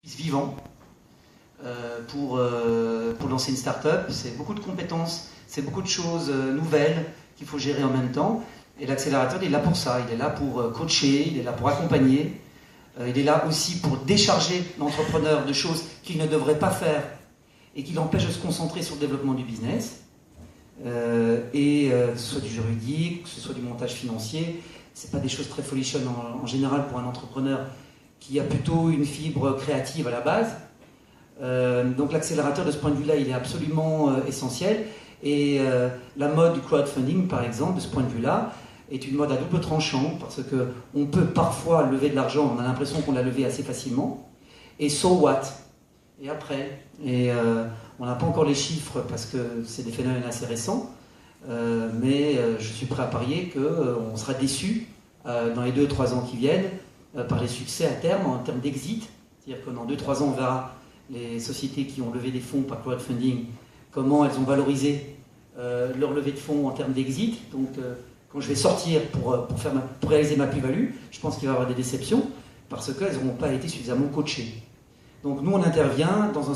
vivant pour lancer une start-up. C'est beaucoup de compétences, c'est beaucoup de choses nouvelles qu'il faut gérer en même temps. Et l'accélérateur, il est là pour ça. Il est là pour coacher, il est là pour accompagner. Il est là aussi pour décharger l'entrepreneur de choses qu'il ne devrait pas faire et qui l'empêchent de se concentrer sur le développement du business. Que ce soit du juridique, que ce soit du montage financier. Ce n'est pas des choses très folichonnes en général pour un entrepreneur qui a plutôt une fibre créative à la base. Donc l'accélérateur, de ce point de vue-là, il est absolument essentiel. Et la mode du crowdfunding, par exemple, de ce point de vue-là, est une mode à double tranchant, parce qu'on peut parfois lever de l'argent, on a l'impression qu'on l'a levé assez facilement, et so what? Et après? On n'a pas encore les chiffres, parce que c'est des phénomènes assez récents, mais je suis prêt à parier qu'on sera déçu dans les 2-3 ans qui viennent par les succès à terme, en termes d'exit. C'est-à-dire que dans 2-3 ans, on verra les sociétés qui ont levé des fonds par crowdfunding, comment elles ont valorisé leur levée de fonds en termes d'exit. Donc, quand je vais sortir pour réaliser ma plus-value, je pense qu'il va y avoir des déceptions parce qu'elles n'auront pas été suffisamment coachées. Donc nous, on intervient dans un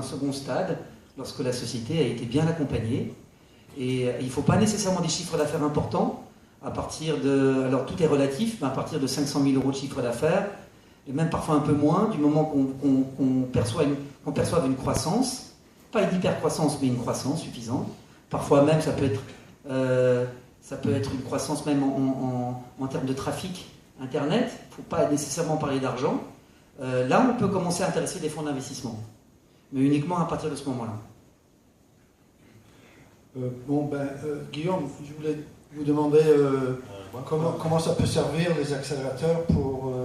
second stade lorsque la société a été bien accompagnée. Et il ne faut pas nécessairement des chiffres d'affaires importants. Alors tout est relatif, mais à partir de 500 000 euros de chiffre d'affaires, et même parfois un peu moins, du moment qu'on perçoive une croissance, pas une hyper-croissance, mais une croissance suffisante. Parfois même, ça peut être une croissance même en termes de trafic Internet. Il ne faut pas nécessairement parler d'argent. Là, on peut commencer à intéresser des fonds d'investissement, mais uniquement à partir de ce moment-là. Guillaume, je voulais vous demander comment ça peut servir les accélérateurs pour